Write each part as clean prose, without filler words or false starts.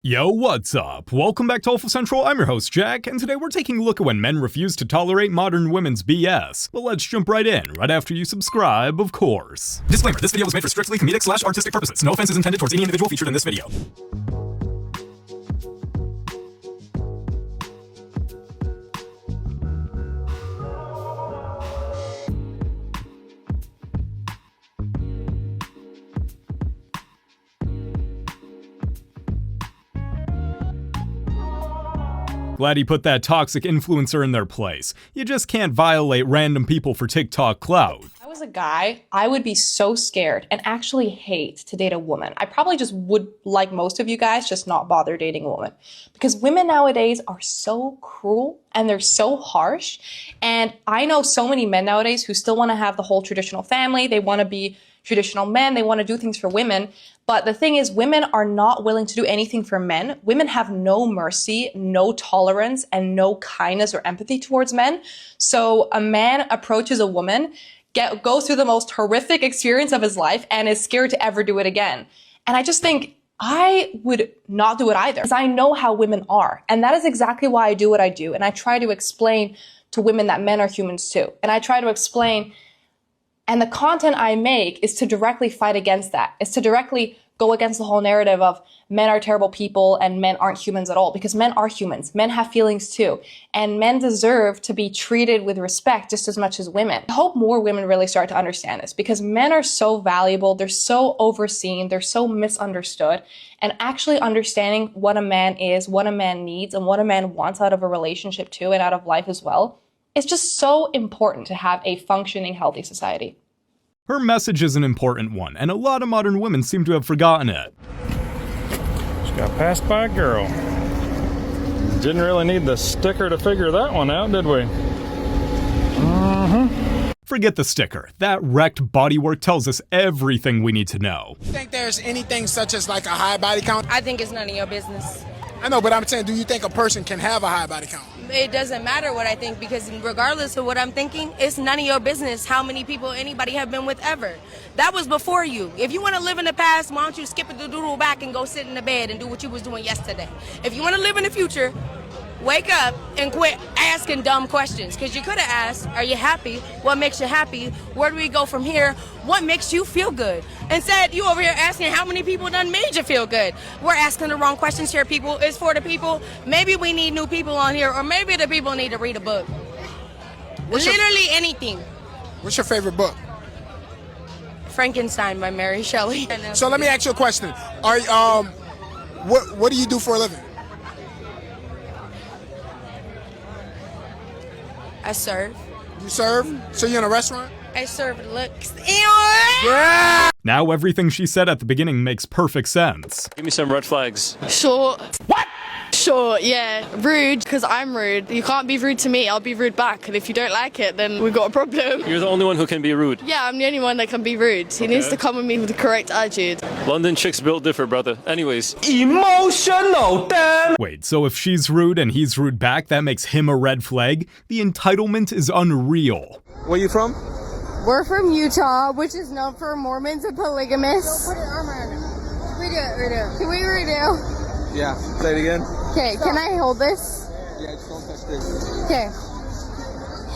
Yo, what's up? Welcome back to Alpha Central, I'm your host Jack, and today we're taking a look at when men refuse to tolerate modern women's BS. But let's jump right in, right after you subscribe, of course. Disclaimer, this video was made for strictly comedic/artistic purposes. No offense is intended towards any individual featured in this video. Glad he put that toxic influencer in their place. You just can't violate random people for TikTok clout. If I was a guy, I would be so scared and actually hate to date a woman. I probably just would, like most of you guys, just not bother dating a woman. Because women nowadays are so cruel and they're so harsh. And I know so many men nowadays who still want to have the whole traditional family. They want to be traditional men. They want to do things for women. But the thing is, women are not willing to do anything for men. Women have no mercy, no tolerance, and no kindness or empathy towards men. So a man approaches a woman, goes through the most horrific experience of his life, and is scared to ever do it again. And I just think I would not do it either, because I know how women are. And that is exactly why I do what I do. And I try to explain to women that men are humans too. And I try to explain, and the content I make is to directly fight against that. It's to directly go against the whole narrative of men are terrible people and men aren't humans at all, because men are humans. Men have feelings too. And men deserve to be treated with respect just as much as women. I hope more women really start to understand this, because men are so valuable. They're so overseen. They're so misunderstood. And actually understanding what a man is, what a man needs, and what a man wants out of a relationship too, and out of life as well, it's just so important to have a functioning, healthy society. Her message is an important one, and a lot of modern women seem to have forgotten it. Just got passed by a girl. Didn't really need the sticker to figure that one out, did we? Forget the sticker. That wrecked bodywork tells us everything we need to know. Do you think there's anything such as like a high body count? I think it's none of your business. I know, but I'm saying, do you think a person can have a high body count? It doesn't matter what I think, because regardless of what I'm thinking, it's none of your business how many people anybody have been with ever. That was before you. If you want to live in the past, why don't you skip the doodle back and go sit in the bed and do what you was doing yesterday? If you want to live in the future, wake up and quit asking dumb questions, because you could have asked, are you happy? What makes you happy? Where do we go from here? What makes you feel good? Instead, you over here asking how many people done made you feel good. We're asking the wrong questions here, people. It's for the people. Maybe we need new people on here, or maybe the people need to read a book. Literally anything. What's your favorite book? Frankenstein by Mary Shelley. So let me ask you a question. What do you do for a living? I serve. You serve? So you're in a restaurant? I serve looks. Yeah! Now everything she said at the beginning makes perfect sense. Give me some red flags. Short. What? Short, yeah. Rude, because I'm rude. You can't be rude to me, I'll be rude back. And if you don't like it, then we've got a problem. You're the only one who can be rude. Yeah, I'm the only one that can be rude. He needs to come with me with the correct attitude. London chicks built different, brother. Anyways. Emotional, damn! Wait, so if she's rude and he's rude back, that makes him a red flag? The entitlement is unreal. Where you from? We're from Utah, which is known for Mormons and polygamists. Put it on Redo. Can we redo? Yeah, say it again. Okay, can I hold this? Yeah, just don't touch this. Okay.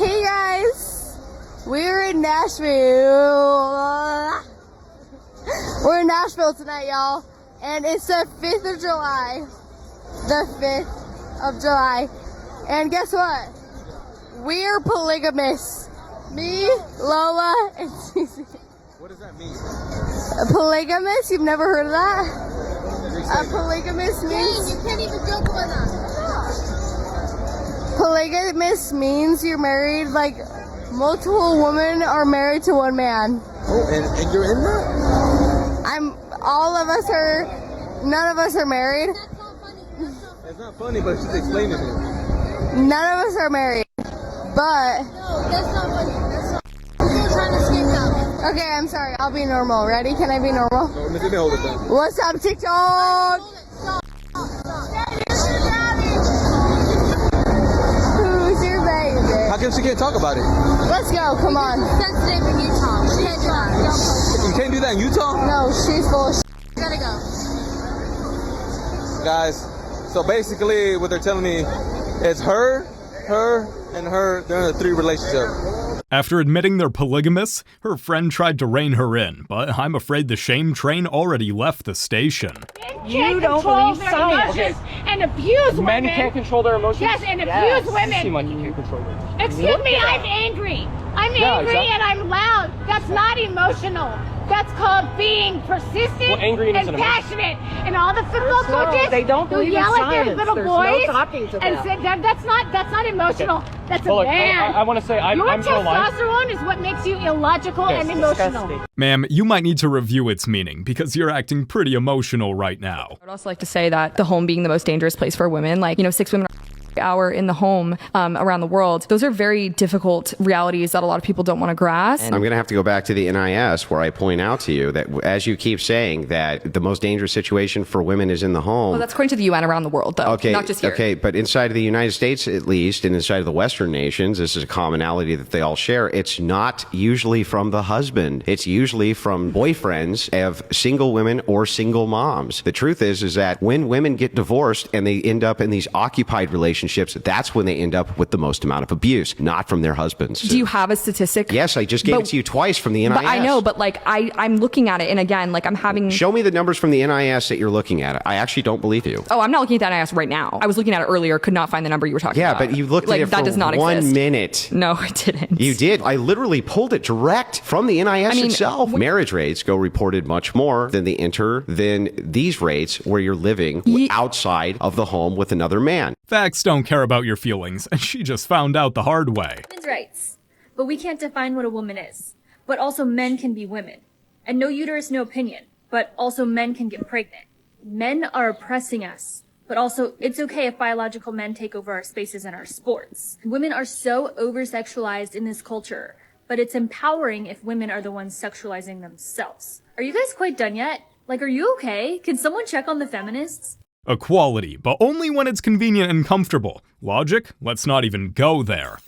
Hey guys, we're in Nashville. We're in Nashville tonight, y'all, and it's the 5th of July. The 5th of July. And guess what? We're polygamists. Me, Lola, and Cece. What does that mean? A polygamist? You've never heard of that? A polygamist means... You can't even joke about that. Polygamist means you're married, like, multiple women are married to one man. Oh, and you're in that? All of us are, none of us are married. That's not funny. It's not funny, but she's explaining it. None of us are married, but... No, that's not funny. That's not. I'm still trying to skip that. Okay, I'm sorry. I'll be normal. Ready? Can I be normal? No, let me hold it down. What's up, TikTok? Stop. Who's your baby? How come she can't talk about it? Let's go. Come on. Sensitive in Utah. We can't do that. You can't do that in Utah? No, she's full of shit. Gotta go. guys. So basically, what they're telling me is her, and her, they're in a 3 relationship. After admitting they're polygamous, her friend tried to rein her in, but I'm afraid the shame train already left the station. You don't believe science. And abuse women. Men can't control their emotions? Yes, and abuse women. You seem like you can't control them. Excuse me, I'm angry. I'm angry and I'm loud. That's not emotional. That's called being persistent and passionate. And all the football coaches they don't who believe yell in at their science. little There's boys no talking to and them. say that's not emotional. Okay. That's well, a man. I want to say I'm Your pro-life. testosterone is what makes you illogical and emotional. Disgusting. Ma'am, you might need to review its meaning because you're acting pretty emotional right now. I would also like to say that the home being the most dangerous place for women, like, 6 women hour in the home around the world. Those are very difficult realities that a lot of people don't want to grasp. I'm going to have to go back to the NIS where I point out to you that as you keep saying that the most dangerous situation for women is in the home. Well, that's according to the UN around the world, though, okay, not just here. Okay, but inside of the United States, at least, and inside of the Western nations, this is a commonality that they all share. It's not usually from the husband. It's usually from boyfriends of single women or single moms. The truth is that when women get divorced and they end up in these occupied relationships, that's when they end up with the most amount of abuse, not from their husbands. Do you have a statistic? Yes, I just gave it to you twice from the NIS. But I know, but I'm looking at it, and again, I'm having... Show me the numbers from the NIS that you're looking at. I actually don't believe you. Oh, I'm not looking at the NIS right now. I was looking at it earlier, could not find the number you were talking about. Yeah, but you looked at it that does not for 1 exist. minute. No, I didn't. You did. I literally pulled it direct from the NIS itself. Marriage rates go reported much more than these rates where you're living outside of the home with another man. Facts don't care about your feelings, and she just found out the hard way. Women's rights. But we can't define what a woman is. But also men can be women. And no uterus, no opinion. But also men can get pregnant. Men are oppressing us. But also, it's okay if biological men take over our spaces and our sports. Women are so over-sexualized in this culture. But it's empowering if women are the ones sexualizing themselves. Are you guys quite done yet? Are you okay? Can someone check on the feminists? Equality, but only when it's convenient and comfortable. Logic? Let's not even go there.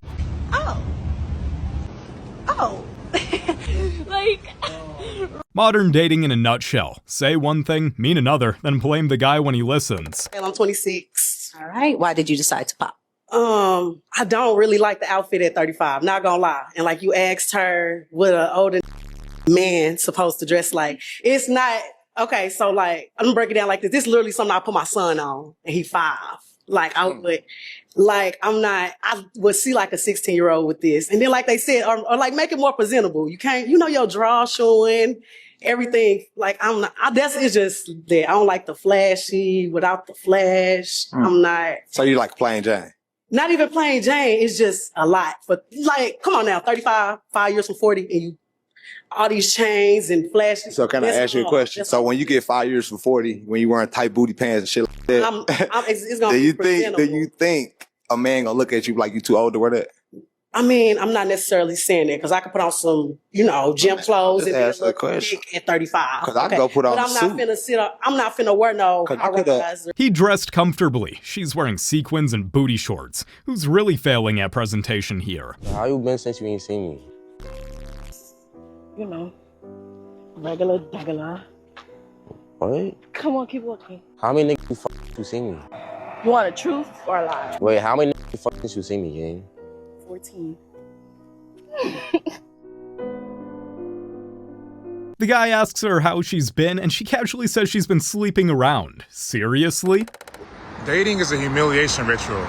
Modern dating in a nutshell. Say one thing, mean another, then blame the guy when he listens. I'm 26. All right. Why did you decide to pop? I don't really like the outfit at 35, not gonna lie. And you asked her what an older man supposed to dress like. It's not, okay, so I'm gonna break it down like this. This is literally something I put my son on, and he's 5. I would see a 16-year-old with this. And then they said, or make it more presentable. You can't, your draw showing, everything. It's just that I don't like the flashy without the flash. I'm not. So you like plain Jane? Not even plain Jane. It's just a lot. But come on now, 35, 5 years from 40, and you, all these chains and flashes. So can I ask you a question? So when you get 5 years from 40, when you wearing tight booty pants and shit like that, it's gonna be presentable. Do you think a man gonna look at you like you too old to wear that? I mean, I'm not necessarily saying that because I could put on some, gym clothes and look big at 35. Because I can go put on a suit. I'm not finna wear no harassers. He dressed comfortably. She's wearing sequins and booty shorts. Who's really failing at presentation here? How you been since you ain't seen me? Regular. What? Come on, keep walking. How many niggas you seen me? You want a truth or a lie? Wait, how many niggas you seen me, gang? 14. The guy asks her how she's been, and she casually says she's been sleeping around. Seriously? Dating is a humiliation ritual.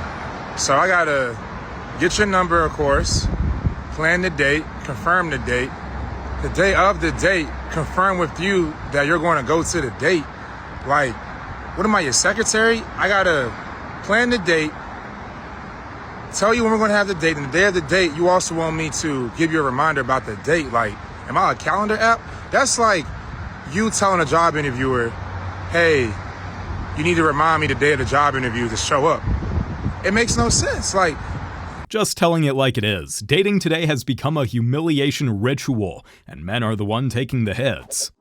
So I gotta get your number, of course, plan the date, confirm the date. The day of the date, confirm with you that you're going to go to the date. What am I, your secretary? I gotta plan the date, tell you when we're going to have the date, and the day of the date, you also want me to give you a reminder about the date. Am I a calendar app? That's like you telling a job interviewer, hey, you need to remind me the day of the job interview to show up. It makes no sense. Just telling it like it is. Dating today has become a humiliation ritual, and men are the one taking the hits.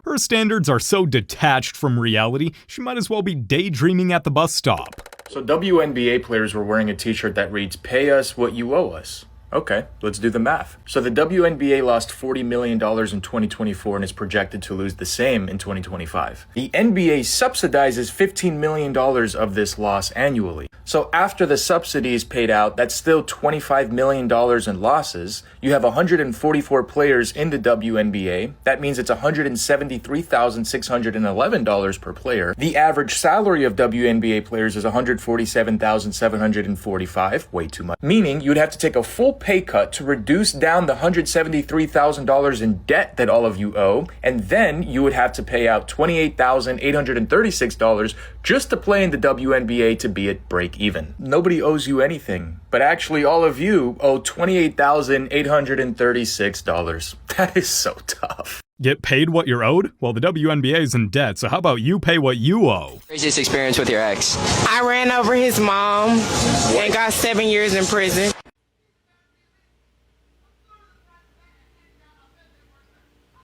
Her standards are so detached from reality, she might as well be daydreaming at the bus stop. So WNBA players were wearing a t-shirt that reads, "Pay us what you owe us." Okay, let's do the math. So the WNBA lost $40 million in 2024 and is projected to lose the same in 2025. The NBA subsidizes $15 million of this loss annually. So after the subsidy is paid out, that's still $25 million in losses. You have 144 players in the WNBA. That means it's $173,611 per player. The average salary of WNBA players is $147,745, way too much. Meaning you'd have to take a full pay cut to reduce down the $173,000 in debt that all of you owe, and then you would have to pay out $28,836 just to play in the WNBA to be at break even. Nobody owes you anything, but actually all of you owe $28,836. That is so tough. Get paid what you're owed? Well, the WNBA is in debt, so how about you pay what you owe? Craziest experience with your ex? I ran over his mom and got 7 years in prison.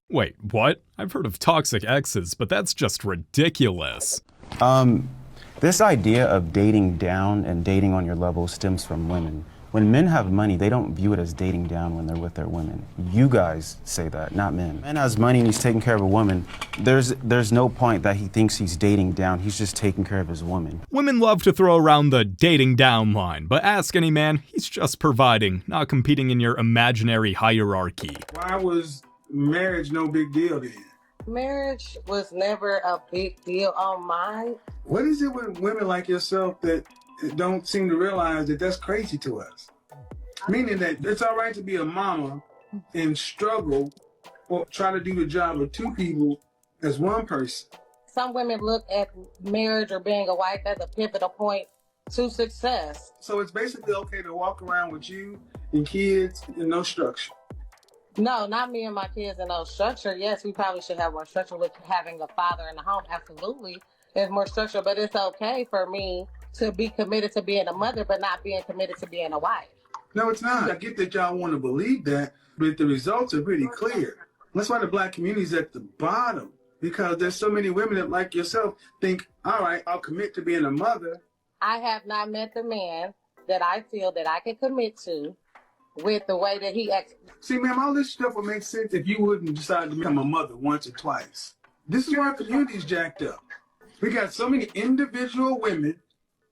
Wait, what? I've heard of toxic exes, but that's just ridiculous. This idea of dating down and dating on your level stems from women. When men have money, they don't view it as dating down when they're with their women. You guys say that, not men. Man has money and he's taking care of a woman. There's no point that he thinks he's dating down. He's just taking care of his woman. Women love to throw around the dating down line, but ask any man, he's just providing, not competing in your imaginary hierarchy. Why was marriage no big deal then? Marriage was never a big deal on mine. What is it with women like yourself that don't seem to realize that that's crazy to us? Meaning that it's all right to be a mama and struggle or try to do the job of two people as one person. Some women look at marriage or being a wife as a pivotal point to success. So it's basically okay to walk around with you and kids and no structure. No, not me and my kids and no structure. Yes, we probably should have more structure with having a father in the home. Absolutely. There's more structure, but it's okay for me to be committed to being a mother, but not being committed to being a wife. No, it's not. I get that y'all want to believe that, but the results are pretty clear. That's why the black community is at the bottom, because there's so many women that, like yourself, think, all right, I'll commit to being a mother. I have not met the man that I feel that I can commit to with the way that he acts. See, ma'am, all this stuff would make sense if you wouldn't decide to become a mother once or twice. This is why our community's jacked up. We got so many individual women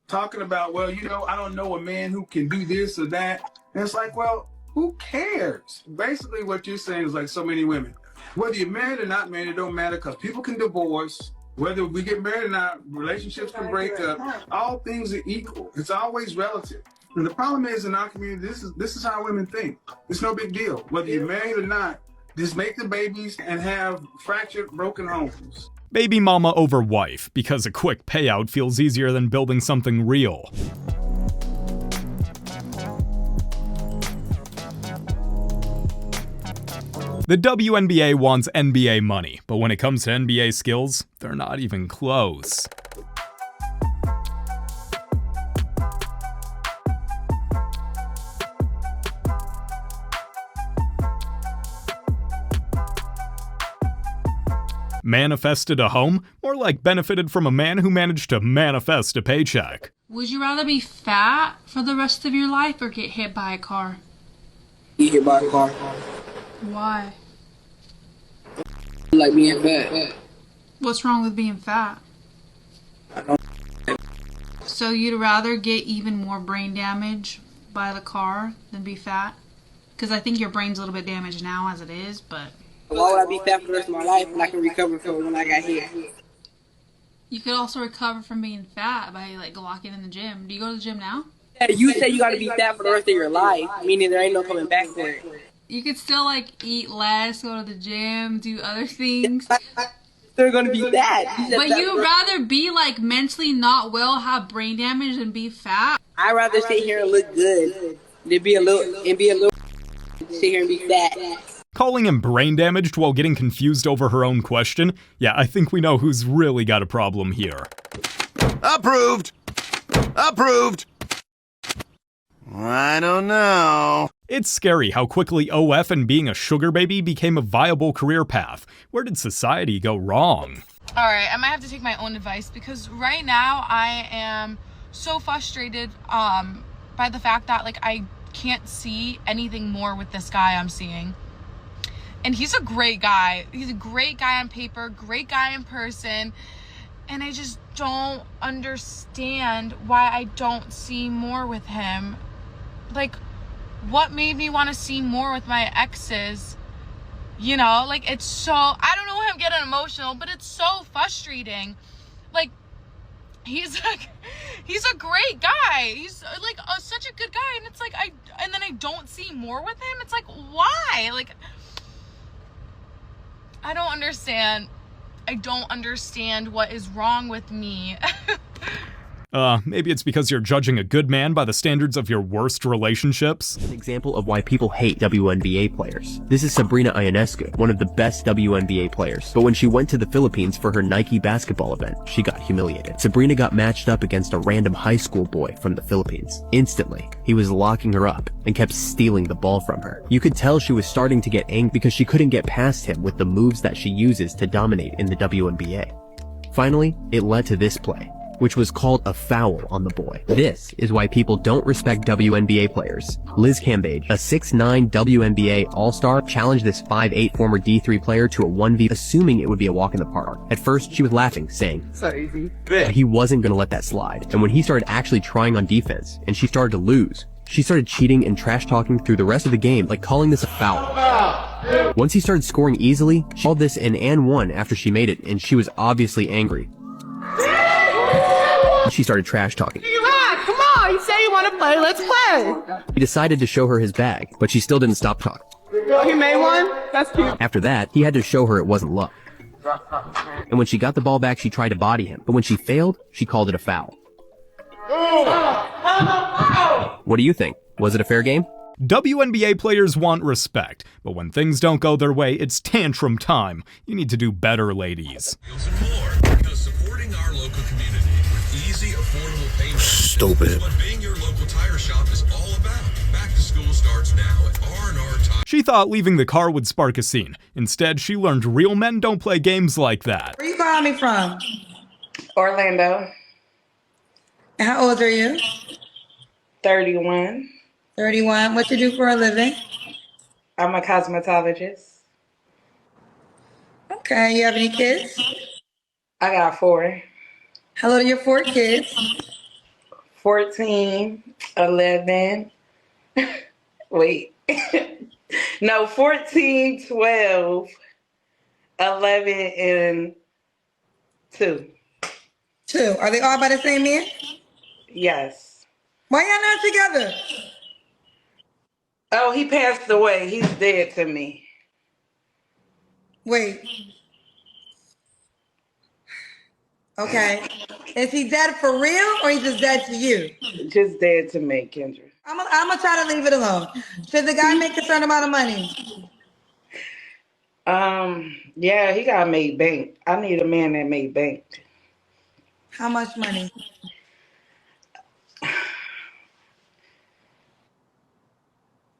talking about, well, you know, I don't know a man who can do this or that. And it's like, well, who cares? Basically what you're saying is like so many women. Whether you're married or not married, it don't matter because people can divorce. Whether we get married or not, relationships can break up. All things are equal. It's always relative. And the problem is in our community, this is how women think. It's no big deal. Whether you're married or not, just make the babies and have fractured, broken homes. Baby mama over wife, because a quick payout feels easier than building something real. The WNBA wants NBA money, but when it comes to NBA skills, they're not even close. Manifested a home? More like benefited from a man who managed to manifest a paycheck. Would you rather be fat for the rest of your life or get hit by a car? Get hit by a car. Why? Like being fat. What's wrong with being fat? I don't. So you'd rather get even more brain damage by the car than be fat? Because I think your brain's a little bit damaged now as it is, but... Why would I be fat for the rest of my life when I can recover from when I got hit? You could also recover from being fat by like locking in the gym. Do you go to the gym now? Yeah, you say you gotta be fat for the rest of your life, meaning there ain't no coming back for it. You could still like eat less, go to the gym, do other things. They're gonna be fat. But you'd rather be like mentally not well, have brain damage, than be fat? I'd rather sit here and look good than be a little sit here and be fat. Calling him brain damaged while getting confused over her own question? Yeah, I think we know who's really got a problem here. Approved! Approved! I don't know. It's scary how quickly OF and being a sugar baby became a viable career path. Where did society go wrong? Alright, I might have to take my own advice because right now I am so frustrated by the fact that like I can't see anything more with this guy I'm seeing. And he's a great guy. He's a great guy on paper, great guy in person. And I just don't understand why I don't see more with him. Like, what made me want to see more with my exes? You know, like, it's so, I don't know why I'm getting emotional, but it's so frustrating. Like, he's a great guy. He's like such a good guy. And it's like, and then I don't see more with him. It's like, why? Like, I don't understand. I don't understand what is wrong with me. Maybe it's because you're judging a good man by the standards of your worst relationships. An example of why people hate WNBA players. This is Sabrina Ionescu, one of the best WNBA players. But when she went to the Philippines for her Nike basketball event, she got humiliated. Sabrina got matched up against a random high school boy from the Philippines. Instantly, he was locking her up and kept stealing the ball from her. You could tell she was starting to get angry because she couldn't get past him with the moves that she uses to dominate in the WNBA. Finally, it led to this play, which was called a foul on the boy. This is why people don't respect WNBA players. Liz Cambage, a 6'9" WNBA All-Star, challenged this 5'8" former D3 player to a 1v, assuming it would be a walk in the park. At first, she was laughing, saying, "So easy." But he wasn't gonna let that slide. And when he started actually trying on defense, and she started to lose, she started cheating and trash talking through the rest of the game, like calling this a foul. Once he started scoring easily, she called this an and one after she made it, and she was obviously angry. She started trash talking. Come on, you say you want to play, let's play. He decided to show her his bag, but she still didn't stop talking. Oh, he made one? That's cute. After that, he had to show her it wasn't luck. And when she got the ball back, she tried to body him. But when she failed, she called it a foul. What do you think? Was it a fair game? WNBA players want respect, but when things don't go their way, it's tantrum time. You need to do better, ladies. Stupid. What being your local tire shop is all about. Back to school starts now at R&R Tire. She thought leaving the car would spark a scene. Instead, she learned real men don't play games like that. Where you calling me from? Orlando. And how old are you? 31. 31. What you do for a living? I'm a cosmetologist. Okay, you have any kids? I got 4. How old are your 4 kids? 14, 11. Wait. No, 14, 12, 11, and 2. 2. Are they all by the same man? Yes. Why y'all not together? Oh, he passed away. He's dead to me. Wait. Okay. Is he dead for real or he just dead to you? Just dead to me, Kendra. I'm gonna try to leave it alone. Should the guy make a certain amount of money? Yeah, he gotta make bank. I need a man that made bank. How much money?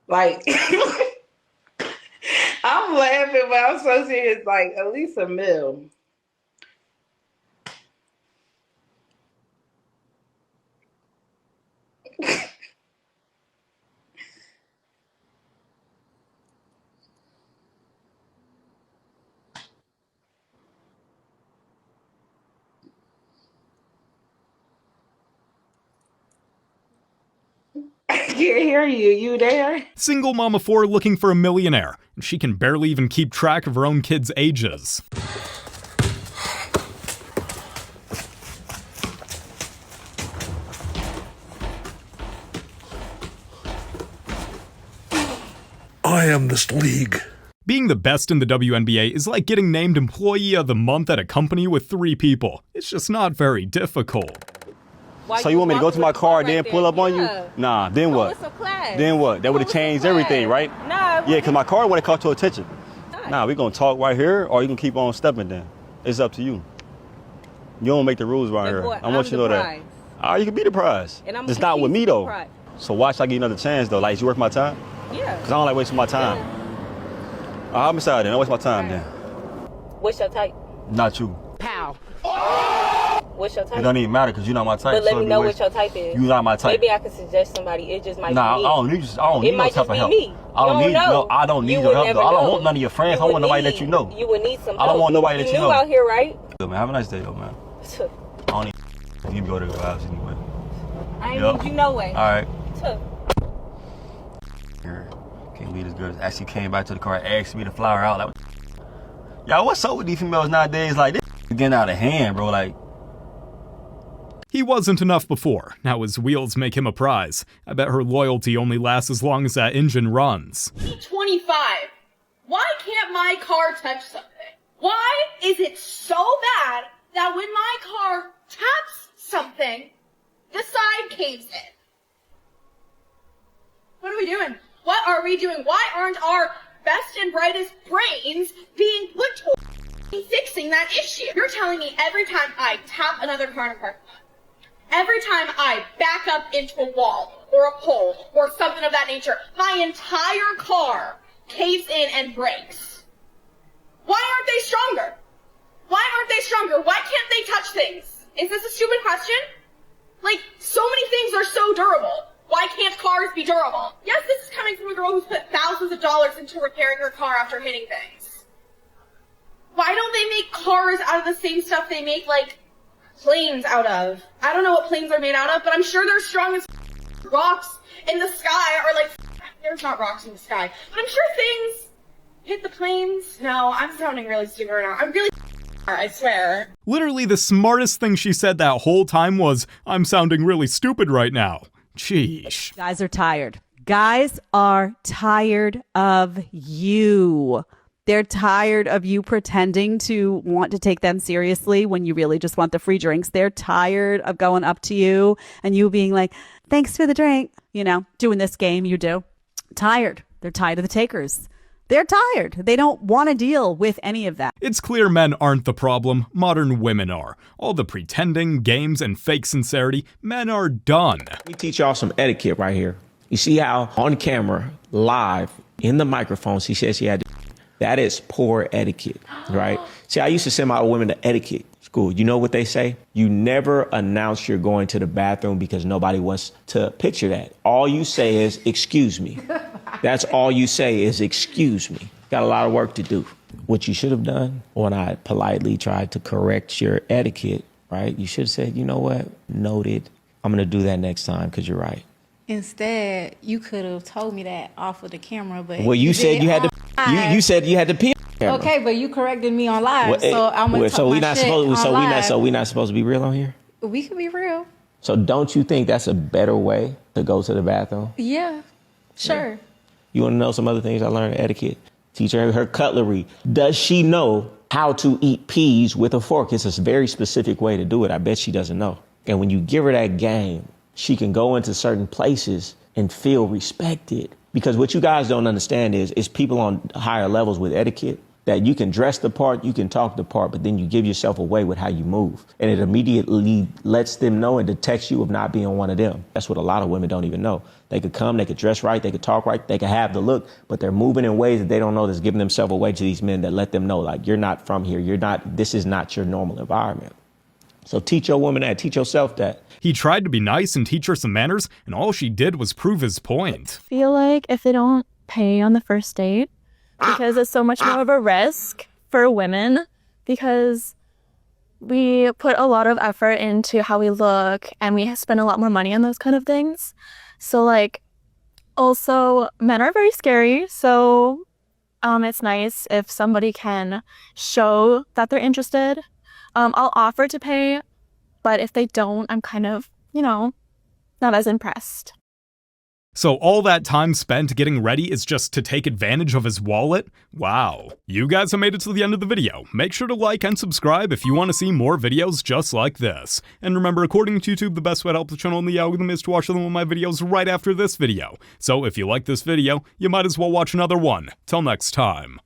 Like, I'm laughing, but I'm so serious. Like, at least $1 million. I can't hear you. You there? Single mom of 4 looking for a millionaire, and she can barely even keep track of her own kids' ages. I am this league. Being the best in the WNBA is like getting named Employee of the Month at a company with 3 people. It's just not very difficult. So you want me to go to my car and then pull up on you? Nah, then what? Then what? That would have changed everything, right? No. Yeah, because my car would have caught your attention. Nah, we going to talk right here, or you can keep on stepping then. It's up to you. You don't make the rules right here. I want you to know that. All right, you can be the prize. It's not with me, though. So why should I give you another chance, though? Like, is you worth my time? Yeah. Because I don't like wasting my time. I'm beside then. Don't waste my time then. What's your type? Not you. Pow. what's your type? It don't even matter because you're not my type. But let me know what your type is. You're not my type. Maybe I can suggest somebody. It just might be me. Nah, I don't need no type of help. I don't need your help though. I don't want none of your friends. I don't want nobody that you know. You would need some help. I don't want nobody that you know. You out here, right? Good, man. Have a nice day though, man. I don't need you to go to the house anyway. I ain't need you no way. Alright. Can't believe this girl actually came back to the car and asked me to fly her out. Like, y'all, what's up with these females nowadays? Like, this is getting out of hand, bro. Like, he wasn't enough before. Now his wheels make him a prize. I bet her loyalty only lasts as long as that engine runs. 25. Why can't my car touch something? Why is it so bad that when my car taps something, the side caves in? What are we doing? What are we doing? Why aren't our best and brightest brains being put to fixing that issue? You're telling me every time I tap another car in a parking lot, every time I back up into a wall or a pole or something of that nature, my entire car caves in and breaks. Why aren't they stronger? Why aren't they stronger? Why can't they touch things? Is this a stupid question? Like, so many things are so durable. Why can't cars be durable? Yes, this is coming from a girl who's put thousands of dollars into repairing her car after hitting things. Why don't they make cars out of the same stuff they make, like, planes out of? I don't know what planes are made out of, but I'm sure they're strong as rocks in the sky, or like, there's not rocks in the sky. But I'm sure things hit the planes. No, I'm sounding really stupid right now. I'm really I swear. Literally the smartest thing she said that whole time was, I'm sounding really stupid right now. Sheesh. Guys are tired. Guys are tired of you. They're tired of you pretending to want to take them seriously when you really just want the free drinks. They're tired of going up to you and you being like, thanks for the drink. You know, doing this game you do. Tired. They're tired of the takers. They're tired. They don't want to deal with any of that. It's clear men aren't the problem. Modern women are. All the pretending, games, and fake sincerity, men are done. Let me teach y'all some etiquette right here. You see how on camera, live, in the microphone, she said she had to. That is poor etiquette, right? See, I used to send my women to etiquette school. You know what they say? You never announce you're going to the bathroom because nobody wants to picture that. All you say is, excuse me. That's all you say is, excuse me. Got a lot of work to do. What you should have done when I politely tried to correct your etiquette, right? You should have said, you know what? Noted. I'm going to do that next time because you're right. Instead, you could have told me that off of the camera, but well, you said you had to. You said you had to pee. Okay, but you corrected me on live, so I'm gonna talk my shit on live. So we not supposed to be real on here. We can be real. So don't you think that's a better way to go to the bathroom? Yeah, sure. Yeah. You want to know some other things I learned etiquette? Teach her cutlery. Does she know how to eat peas with a fork? It's a very specific way to do it. I bet she doesn't know. And when you give her that game, she can go into certain places and feel respected. Because what you guys don't understand is people on higher levels with etiquette, that you can dress the part, you can talk the part, but then you give yourself away with how you move. And it immediately lets them know and detects you of not being one of them. That's what a lot of women don't even know. They could come, they could dress right, they could talk right, they could have the look, but they're moving in ways that they don't know that's giving themselves away to these men that let them know, like, you're not from here, this is not your normal environment. So teach your woman that, teach yourself that. He tried to be nice and teach her some manners, and all she did was prove his point. I feel like if they don't pay on the first date, because it's so much more of a risk for women, because we put a lot of effort into how we look and we spend a lot more money on those kind of things. So like, also men are very scary. So it's nice if somebody can show that they're interested. I'll offer to pay, but if they don't, I'm kind of, not as impressed. So all that time spent getting ready is just to take advantage of his wallet? Wow. You guys have made it to the end of the video. Make sure to like and subscribe if you want to see more videos just like this. And remember, according to YouTube, the best way to help the channel in the algorithm is to watch one of my videos right after this video. So if you like this video, you might as well watch another one. Till next time.